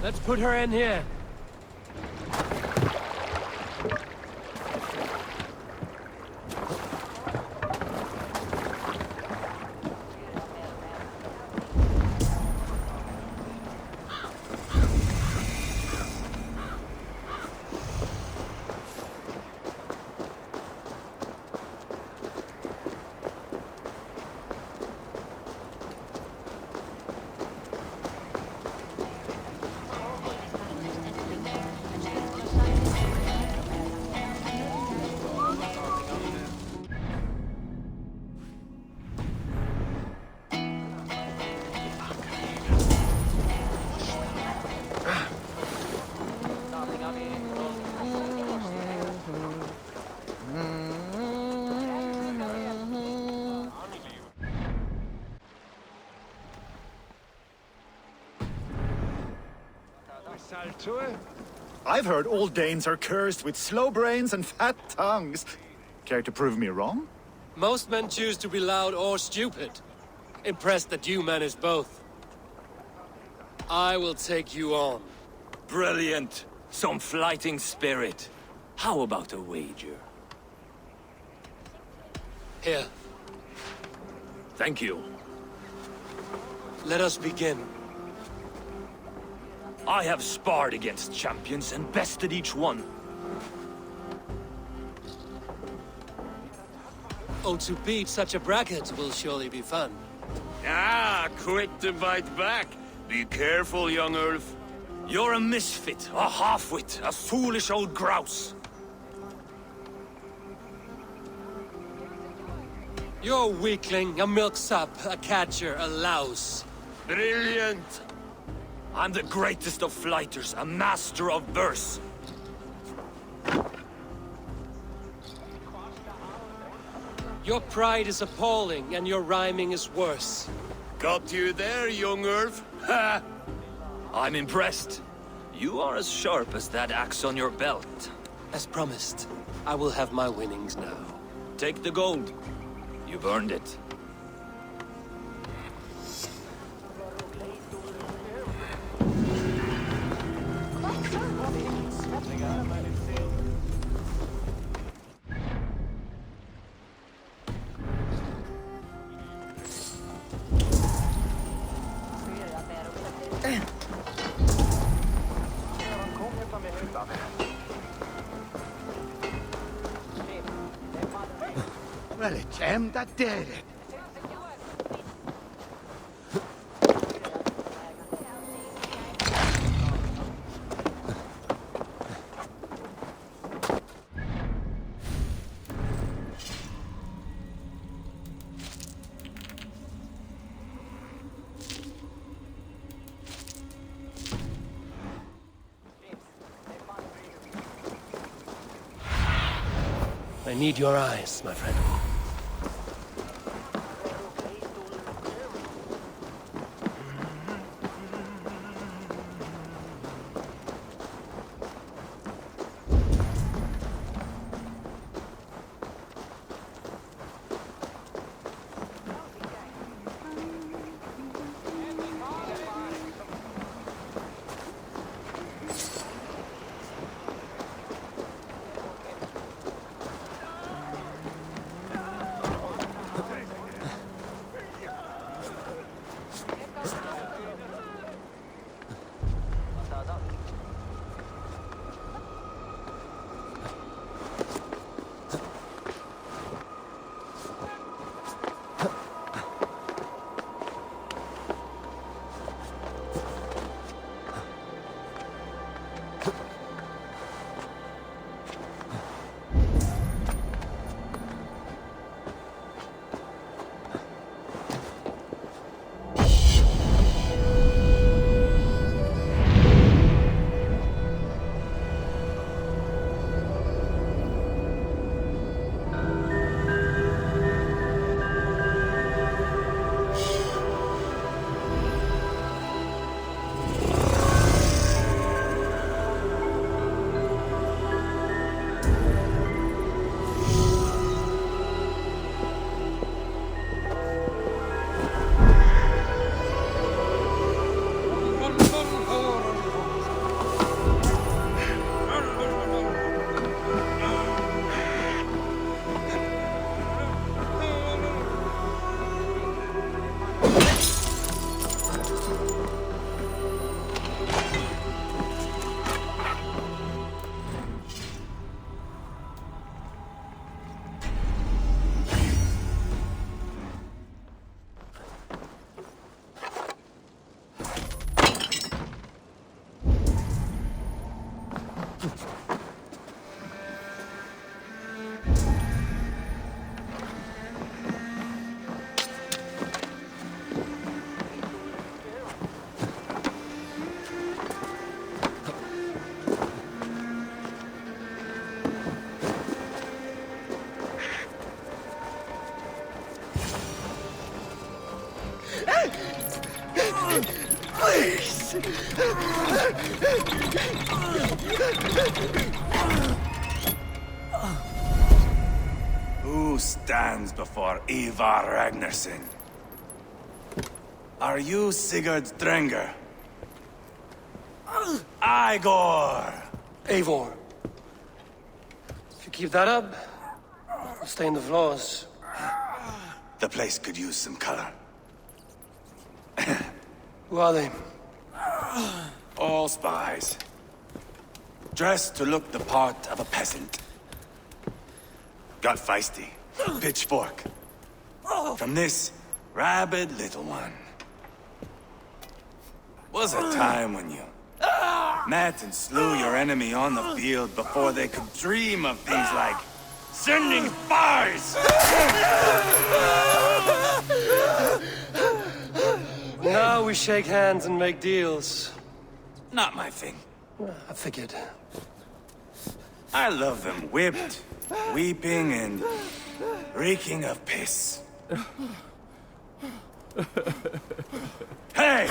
Let's put her in here. I've heard all Danes are cursed with slow brains and fat tongues. Care to prove me wrong? Most men choose to be loud or stupid. Impressed that you manage both. I will take you on. Brilliant. Some fighting spirit. How about a wager? Here, Thank you. let us begin. I have sparred against champions and bested each one. Oh, to beat such a bracket will surely be fun. Ah, quick to bite back. Be careful, young Ulf. You're a misfit, a half-wit, a foolish old grouse. You're a weakling, a milksop, a catcher, a louse. Brilliant! I'm the greatest of flighters, a master of verse. Your pride is appalling, and your rhyming is worse. Got you there, young Ulf. Ha! I'm impressed. You are as sharp as that axe on your belt. As promised, I will have my winnings now. Take the gold. You've earned it. Well, it's him that did it. I need your eyes, my friend. Who stands before Ivar Ragnarsson? Are you Sigurd Drenger? Igor! Eivor. If you keep that up, I'll stay in the floors. The place could use some color. Who are they? All spies. Dressed to look the part of a peasant. Got feisty. Pitchfork. From this rabid little one. Was a time when you met and slew your enemy on the field before they could dream of things like sending spies! Now we shake hands and make deals. Not my thing. I figured. I love them whipped, weeping, and reeking of piss. Hey!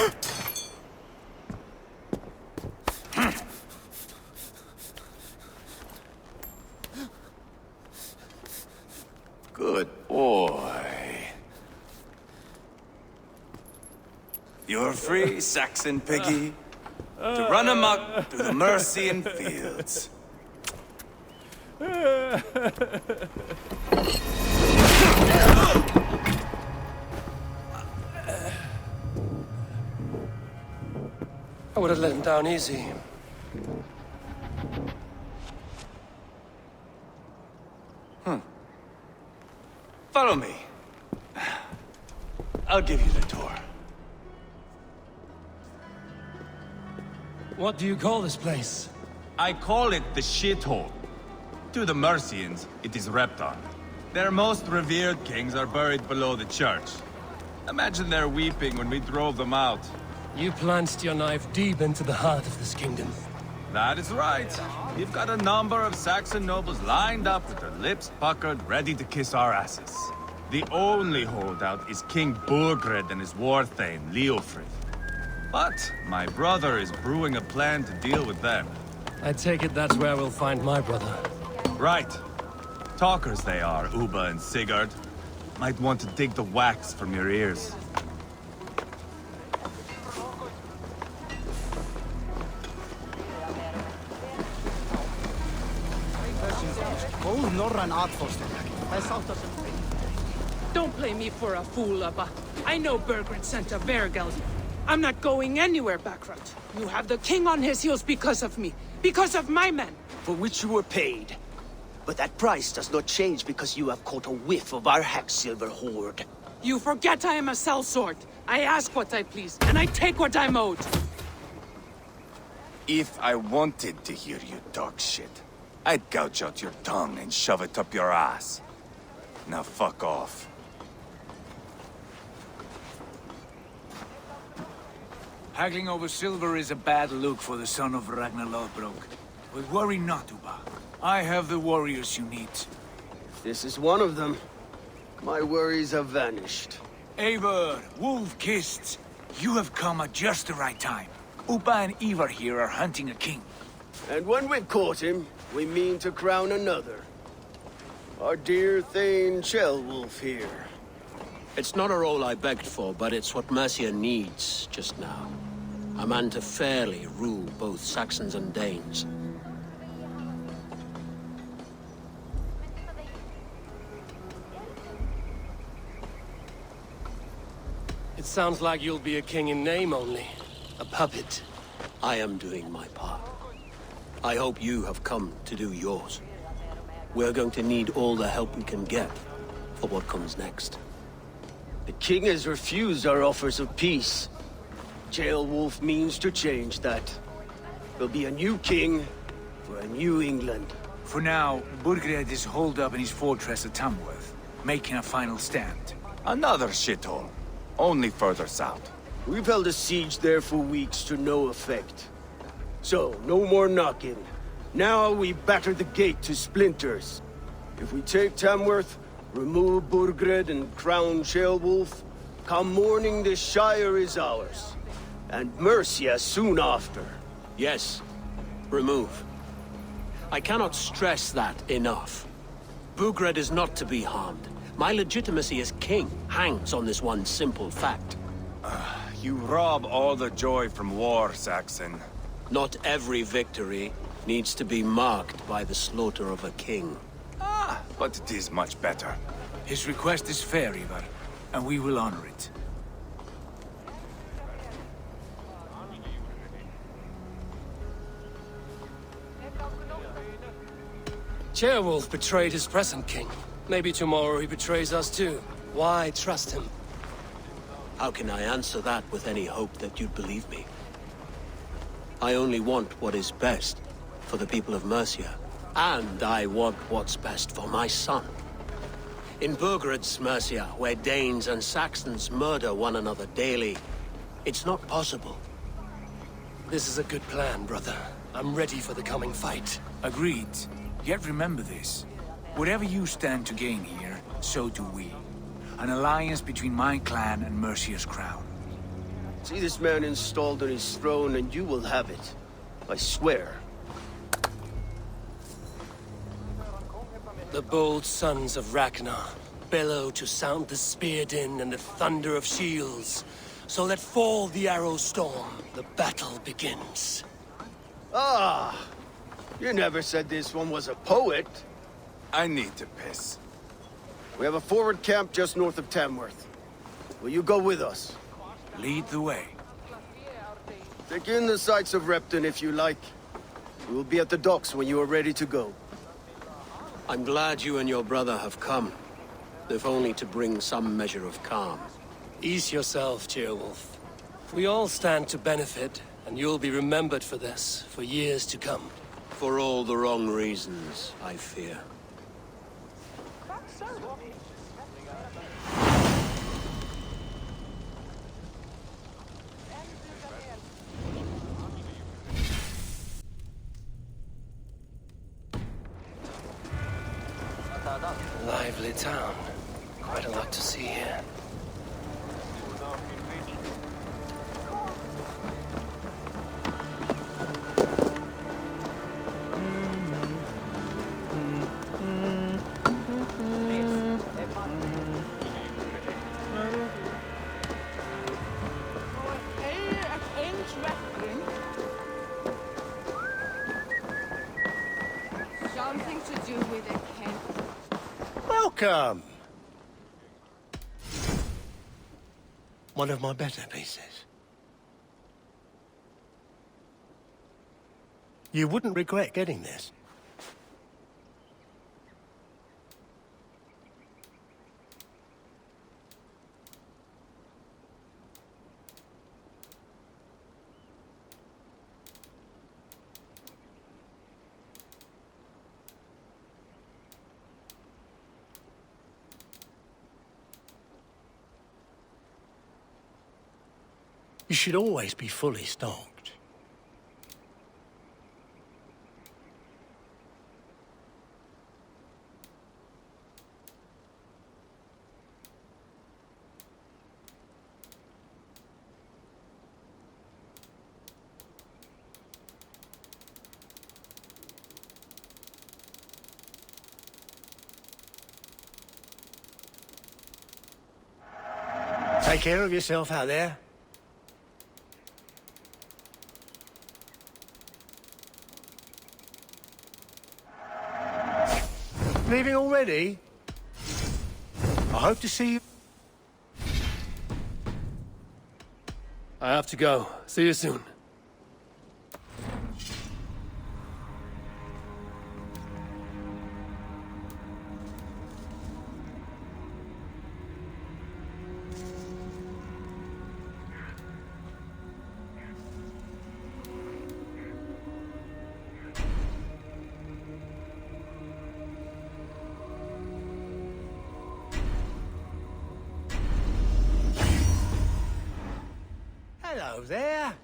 Good boy. You're free, Saxon piggy, to run amok through the Mercian fields. I would have let him down easy. Follow me. I'll give you the tour. What do you call this place? I call it the shithole. To the Mercians, it is Repton. Their most revered kings are buried below the church. Imagine their weeping when we drove them out. You plunged your knife deep into the heart of this kingdom. That is right. We've got a number of Saxon nobles lined up with their lips puckered, ready to kiss our asses. The only holdout is King Burgred and his war thane, Leofrid. But my brother is brewing a plan to deal with them. I take it that's where we'll find my brother. Right. Talkers they are, Uba and Sigurd. Might want to dig the wax from your ears. Don't play me for a fool, Abba. I know Bergred sent a Vergeld. I'm not going anywhere, Backrot. You have the king on his heels because of me. Because of my men. For which you were paid. But that price does not change because you have caught a whiff of our Hacksilver hoard. You forget I am a sellsword. I ask what I please, and I take what I'm owed. If I wanted to hear you talk shit, I'd gouge out your tongue and shove it up your ass. Now fuck off. Haggling over silver is a bad look for the son of Ragnar Lothbrok. But worry not, Uba. I have the warriors you need. This is one of them. My worries have vanished. Eivor, Wolf-Kissed, you have come at just the right time. Uba and Ivar here are hunting a king. And when we've caught him, we mean to crown another. Our dear Thane Ceolwulf here. It's not a role I begged for, but it's what Mercia needs just now. A man to fairly rule both Saxons and Danes. It sounds like you'll be a king in name only. A puppet. I am doing my part. I hope you have come to do yours. We're going to need all the help we can get for what comes next. The king has refused our offers of peace. Ceolwulf means to change that. There'll be a new king for a new England. For now, Burgred is holed up in his fortress at Tamworth, making a final stand. Another shithole. Only further south. We've held a siege there for weeks to no effect. So, no more knocking. Now we batter the gate to splinters. If we take Tamworth, remove Burgred and crown Ceolwulf, come morning the Shire is ours. and Mercia soon after. Yes, remove. I cannot stress that enough. Bugred is not to be harmed. My legitimacy as king hangs on this one simple fact. You rob all the joy from war, Saxon. Not every victory needs to be marked by the slaughter of a king. But it is much better. His request is fair, Ivar, and we will honor it. Ceolwulf betrayed his present king. Maybe tomorrow he betrays us too. Why trust him? How can I answer that with any hope that you'd believe me? I only want what is best for the people of Mercia. And I want what's best for my son. In Burgred's Mercia, where Danes and Saxons murder one another daily, it's not possible. This is a good plan, brother. I'm ready for the coming fight. Agreed. Yet remember this. Whatever you stand to gain here, so do we. An alliance between my clan and Mercia's crown. See this man installed on his throne and you will have it. I swear. The bold sons of Ragnar bellow to sound the spear din and the thunder of shields. So let fall the arrow storm. The battle begins. Ah! You never said this one was a poet. I need to piss. We have a forward camp just north of Tamworth. Will you go with us? Lead the way. Take in the sights of Repton if you like. We will be at the docks when you are ready to go. I'm glad you and your brother have come, if only to bring some measure of calm. Ease yourself, Ceolwulf. We all stand to benefit, and you'll be remembered for this, for years to come. For all the wrong reasons, I fear. Lively town. Quite a lot to see here. Something to do with a king. Welcome. One of my better pieces. You wouldn't regret getting this. You should always be fully stocked. Take care of yourself out there. Leaving already? I hope to see you. I have to go. See you soon. Hello there.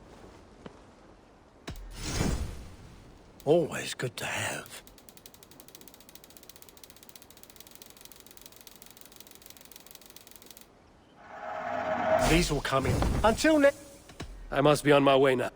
Always good to have. These will come in. Until next. I must be on my way now.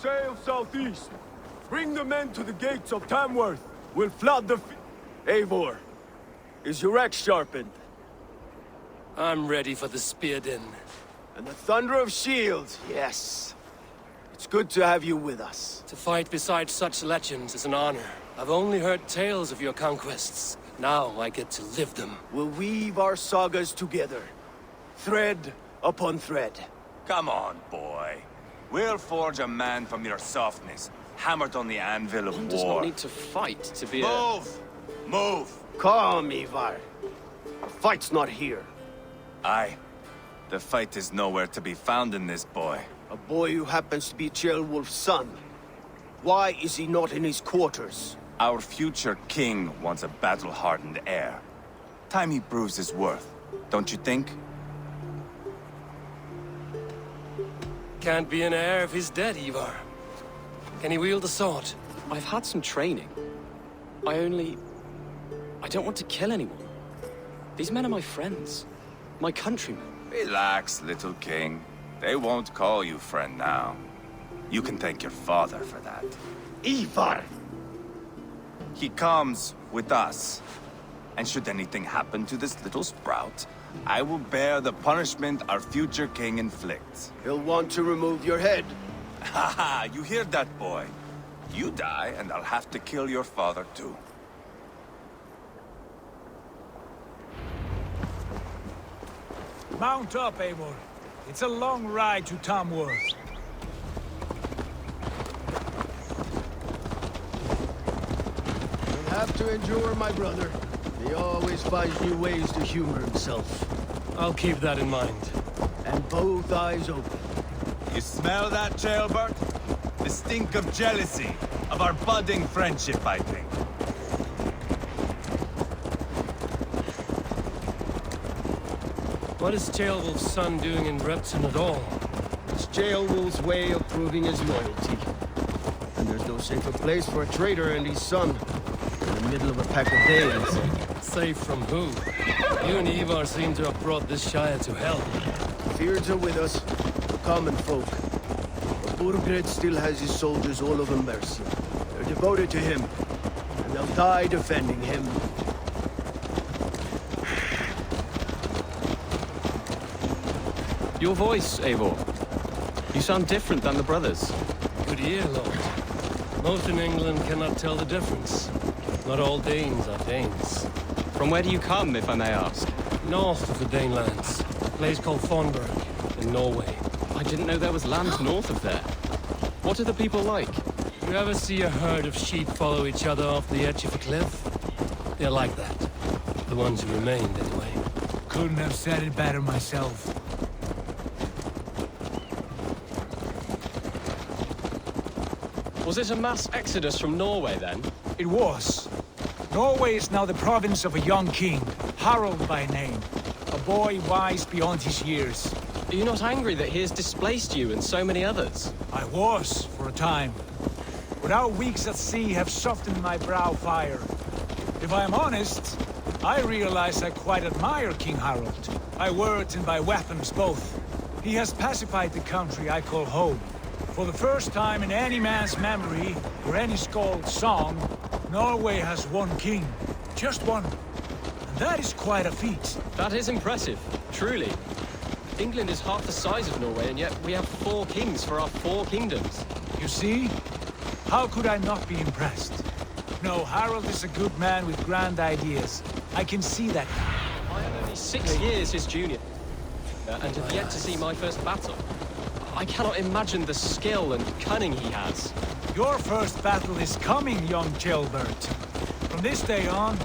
Sail southeast. Bring the men to the gates of Tamworth. We'll flood the Eivor, is your axe sharpened? I'm ready for the spear din. And the thunder of shields, yes. It's good to have you with us. To fight beside such legends is an honor. I've only heard tales of your conquests. Now I get to live them. We'll weave our sagas together. Thread upon thread. Come on, boy. We'll forge a man from your softness, hammered on the anvil of war. One does not need to fight to be Move! Move! Calm, Ivar. The fight's not here. Aye. The fight is nowhere to be found in this boy. A boy who happens to be Ceolwulf's son. Why is he not in his quarters? Our future king wants a battle-hardened heir. Time he proves his worth, don't you think? Can't be an heir if he's dead, Ivar. Can he wield a sword? I've had some training. I don't want to kill anyone. These men are my friends. My countrymen. Relax, little king. They won't call you friend now. You can thank your father for that. Ivar! He comes with us. And should anything happen to this little sprout, I will bear the punishment our future king inflicts. He'll want to remove your head. Haha, you hear that, boy? You die, and I'll have to kill your father, too. Mount up, Eivor. It's a long ride to Tamworth. You'll have to endure, my brother. He always finds new ways to humor himself. I'll keep that in mind. And both eyes open. You smell that, Jailbird? The stink of jealousy, of our budding friendship, I think. What is Ceolwulf's son doing in Repton at all? It's Ceolwulf's way of proving his loyalty. And there's no safer place for a traitor and his son. In the middle of a pack of Danes. Safe from who? You and Ivar seem to have brought this Shire to hell. Fears are with us, the common folk. But Burgred still has his soldiers all over Mercia. They're devoted to him, and they'll die defending him. Your voice, Eivor. You sound different than the brothers. Good ear, Lord. Most in England cannot tell the difference. Not all Danes are Danes. From where do you come, if I may ask? North of the Danelands. A place called Thornburg, in Norway. I didn't know there was land north of there. What are the people like? You ever see a herd of sheep follow each other off the edge of a cliff? They're like that. The ones who remained, anyway. Couldn't have said it better myself. Was it a mass exodus from Norway, then? It was. Norway is now the province of a young king, Harald by name. A boy wise beyond his years. Are you not angry that he has displaced you and so many others? I was, for a time. But our weeks at sea have softened my brow fire. If I am honest, I realize I quite admire King Harald. By words and by weapons both. He has pacified the country I call home. For the first time in any man's memory, or any skald's song, Norway has one king. Just one. And that is quite a feat. That is impressive, truly. England is half the size of Norway, and yet we have 4 kings for our 4 kingdoms. You see? How could I not be impressed? No, Harold is a good man with grand ideas. I can see that. I am only 6 years his junior, and have yet to see my first battle. I cannot imagine the skill and cunning he has. Your first battle is coming, young Gilbert. From this day on,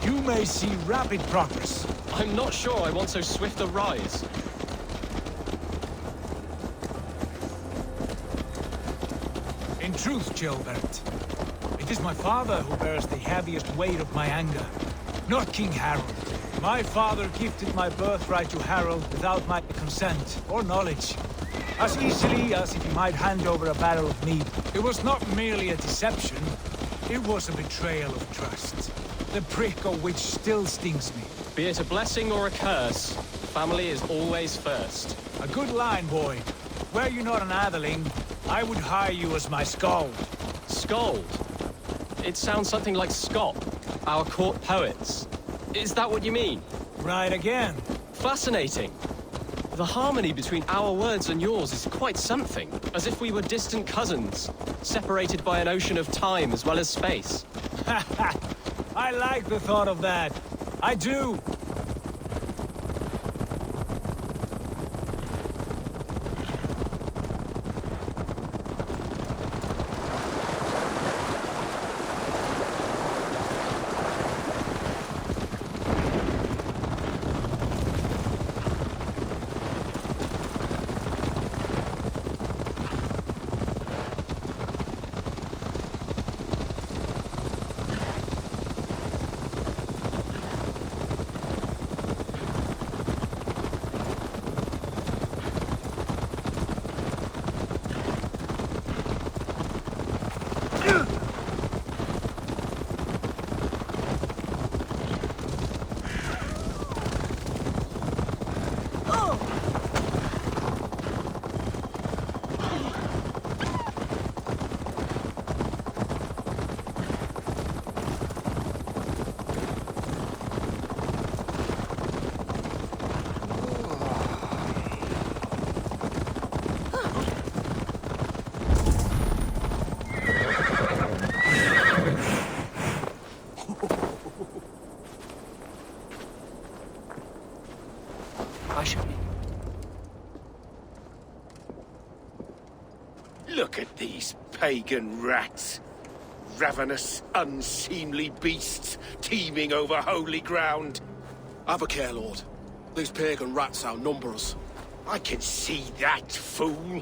you may see rapid progress. I'm not sure I want so swift a rise. In truth, Gilbert, it is my father who bears the heaviest weight of my anger, not King Harold. My father gifted my birthright to Harold without my consent or knowledge. As easily as if he might hand over a barrel of meat. It was not merely a deception, it was a betrayal of trust. The prick of which still stings me. Be it a blessing or a curse, family is always first. A good line, boy. Were you not an atheling, I would hire you as my skald. Skald? It sounds something like Scott, our court poets. Is that what you mean? Right again. Fascinating. The harmony between our words and yours is quite something. As if we were distant cousins, separated by an ocean of time as well as space. I like the thought of that. I do. Look at these pagan rats. Ravenous, unseemly beasts teeming over holy ground. Have a care, Lord. These pagan rats outnumber us. I can see that, fool.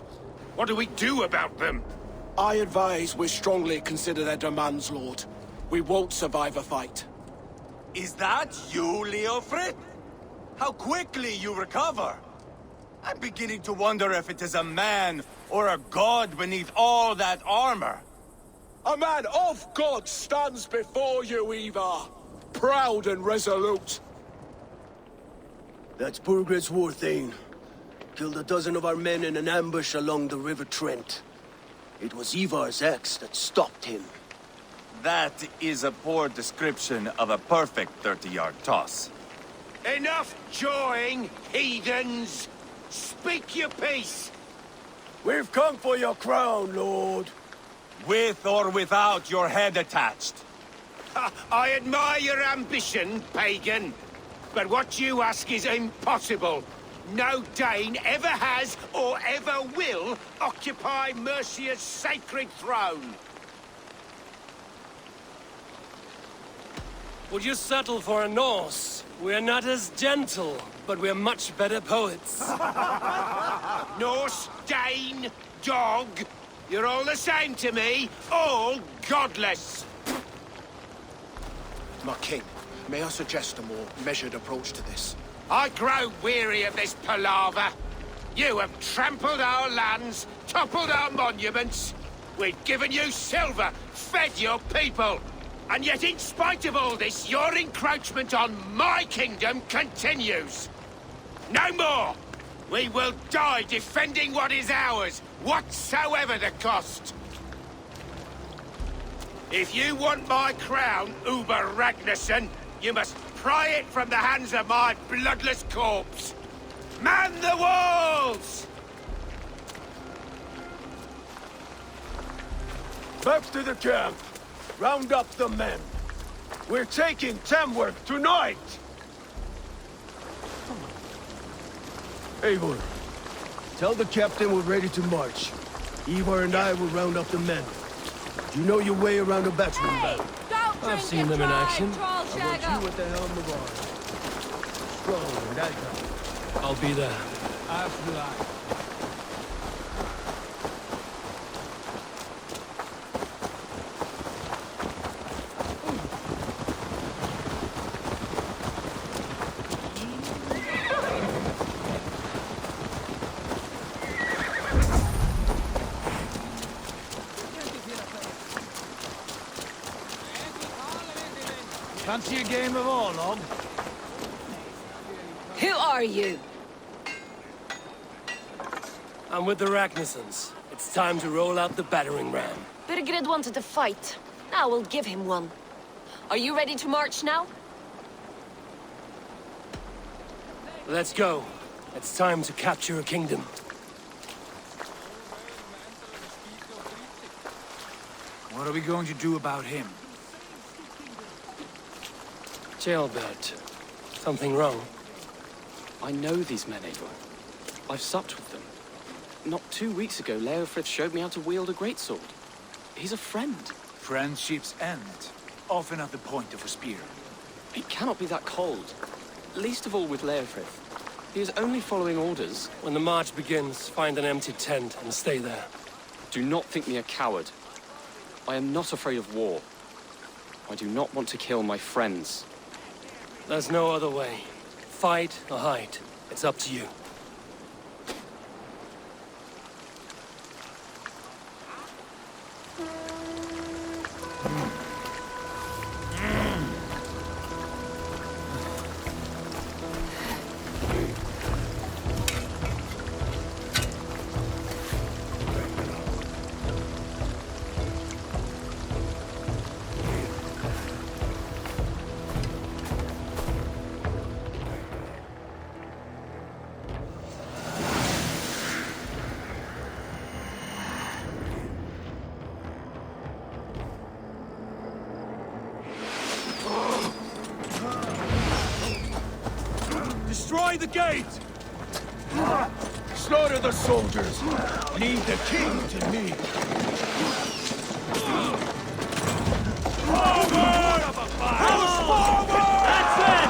What do we do about them? I advise we strongly consider their demands, Lord. We won't survive a fight. Is that you, Leofrid? How quickly you recover! I'm beginning to wonder if it is a man or a god beneath all that armor. A man of God stands before you, Ivar. Proud and resolute. That's Burgred's war thane. Killed a dozen of our men in an ambush along the River Trent. It was Ivar's axe that stopped him. That is a poor description of a perfect 30-yard toss. Enough jawing, heathens! Speak your piece! We've come for your crown, Lord. With or without your head attached. I admire your ambition, pagan. But what you ask is impossible. No Dane ever has or ever will occupy Mercia's sacred throne. Would you settle for a Norse? We're not as gentle, but we're much better poets. Norse, Dane, dog. You're all the same to me. All godless. My king, may I suggest a more measured approach to this? I grow weary of this palaver. You have trampled our lands, toppled our monuments. We've given you silver, fed your people. And yet, in spite of all this, your encroachment on my kingdom continues. No more! We will die defending what is ours, whatsoever the cost. If you want my crown, Uber Ragnarsson, you must pry it from the hands of my bloodless corpse. Man the walls! Back to the camp. Round up the men. We're taking Tamworth tonight! Eivor, tell the captain we're ready to march. Ivar and I will round up the men. Do you know your way around a battering ram? I've seen them in action. I want you at the helm of ours. Strong and agile. I'll be there. As will I. Fancy a game of Orlog? Who are you? I'm with the Ragnarsons. It's time to roll out the battering ram. Birgred wanted to fight. Now we'll give him one. Are you ready to march now? Let's go. It's time to capture a kingdom. What are we going to do about him? Jailbird. Something wrong? I know these men, Eivor. I've supped with them. Not 2 weeks ago, Leofrith showed me how to wield a greatsword. He's a friend. Friendships end, often at the point of a spear. It cannot be that cold. Least of all with Leofrith. He is only following orders. When the march begins, find an empty tent and stay there. Do not think me a coward. I am not afraid of war. I do not want to kill my friends. There's no other way. Fight or hide. It's up to you. Destroy the gate! Slaughter the soldiers! Lead the king to me! Forward! Push forward! That's it!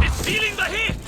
It's feeling the hits!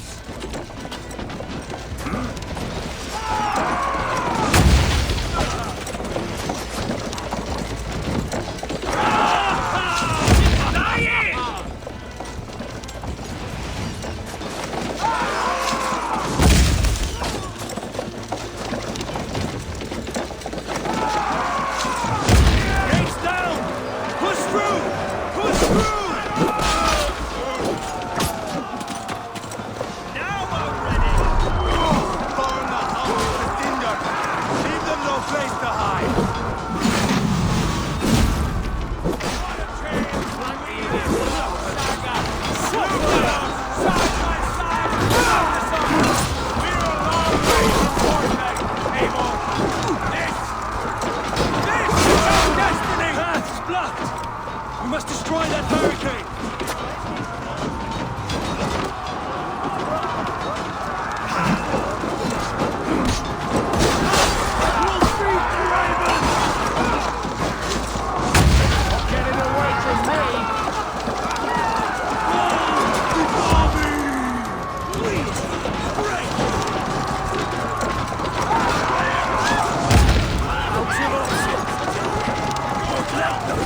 We must destroy that barricade! Let them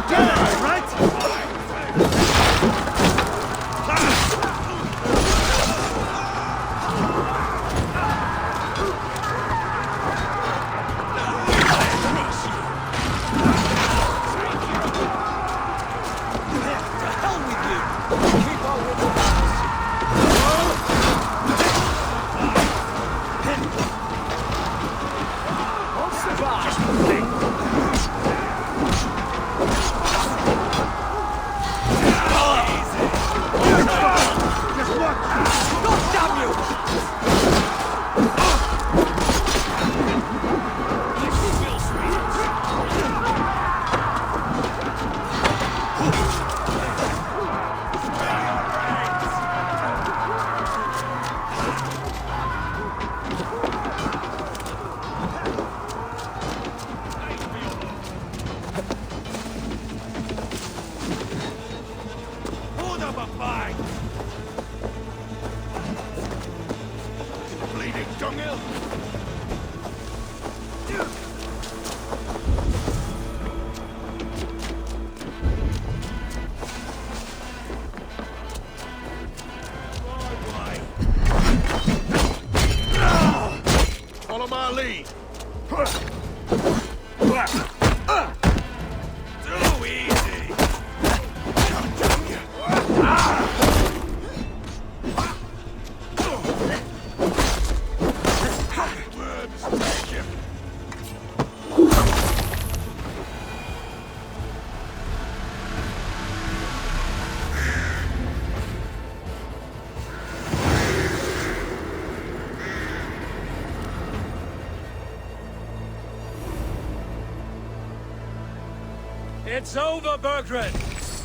together, right? Follow my lead. Too easy. It's over, Burgred!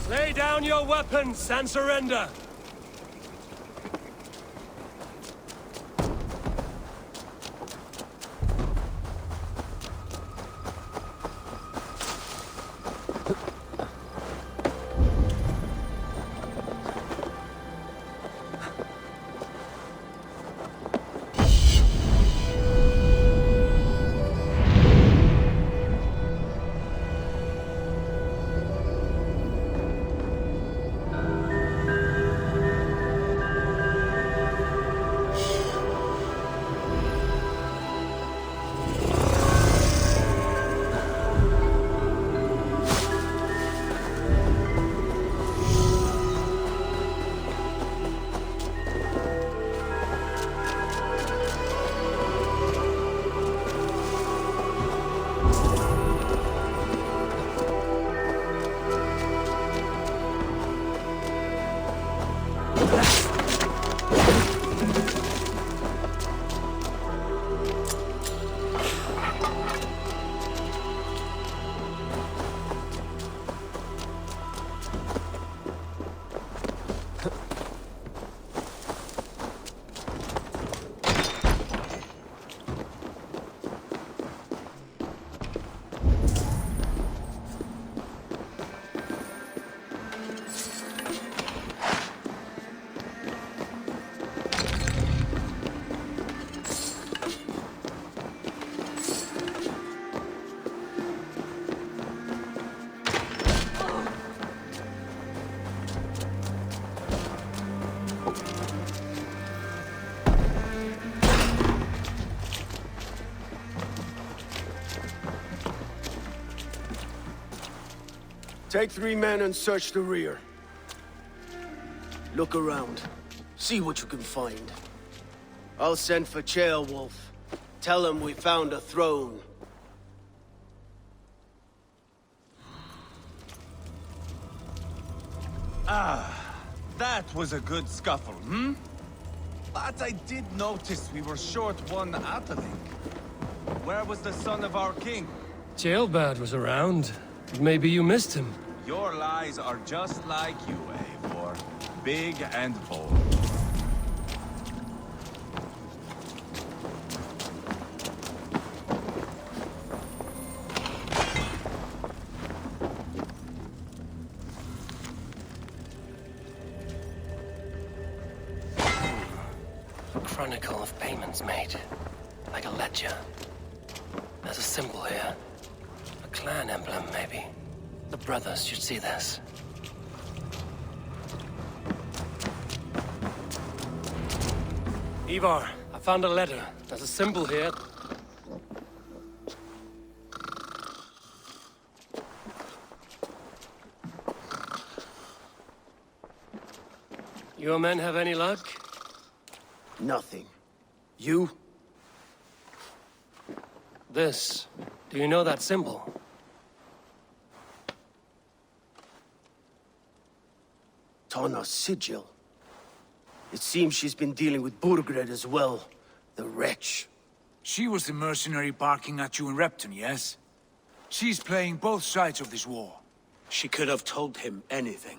Lay down your weapons and surrender! Take 3 men and search the rear. Look around. See what you can find. I'll send for Ceolwulf. Tell him we found a throne. That was a good scuffle, hmm? But I did notice we were short one Atheling. Where was the son of our king? Ceolbad was around. Maybe you missed him. Your lies are just like you, Eivor. Big and bold. A chronicle of payments made. Like a ledger. There's a symbol here. A clan emblem, maybe. The brothers should see this. Ivar, I found a letter. There's a symbol here. Your men have any luck? Nothing. You? This. Do you know that symbol? Tana's sigil. It seems she's been dealing with Burgred as well. The wretch. She was the mercenary barking at you in Repton, yes? She's playing both sides of this war. She could have told him anything.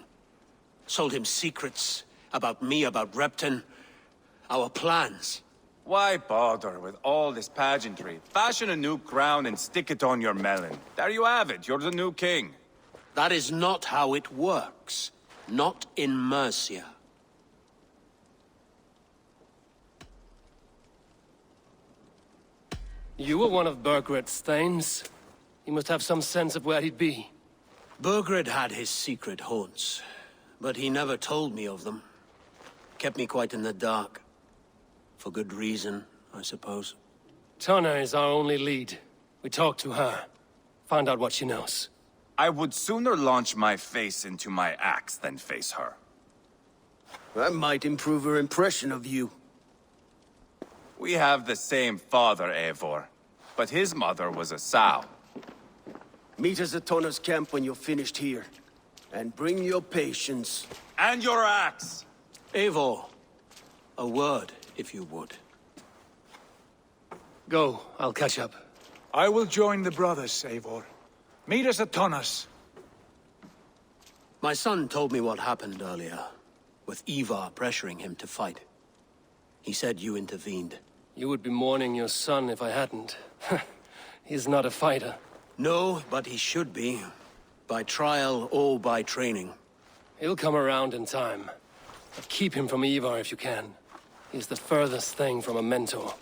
Sold him secrets about me, about Repton, our plans. Why bother with all this pageantry? Fashion a new crown and stick it on your melon. There you have it, you're the new king. That is not how it works. Not in Mercia. You were one of Burgred's thanes. He must have some sense of where he'd be. Burgred had his secret haunts, but he never told me of them. Kept me quite in the dark. For good reason, I suppose. Tana is our only lead. We talk to her. Find out what she knows. I would sooner launch my face into my axe than face her. That might improve her impression of you. We have the same father, Eivor, but his mother was a sow. Meet us at Tana's camp when you're finished here. And bring your patience. And your axe! Eivor, a word, if you would. Go, I'll catch up. I will join the brothers, Eivor. Meet us at Tana's. My son told me what happened earlier, with Ivar pressuring him to fight. He said you intervened. You would be mourning your son if I hadn't. He's not a fighter. No, but he should be. By trial or by training. He'll come around in time. But keep him from Ivar if you can. He's the furthest thing from a mentor.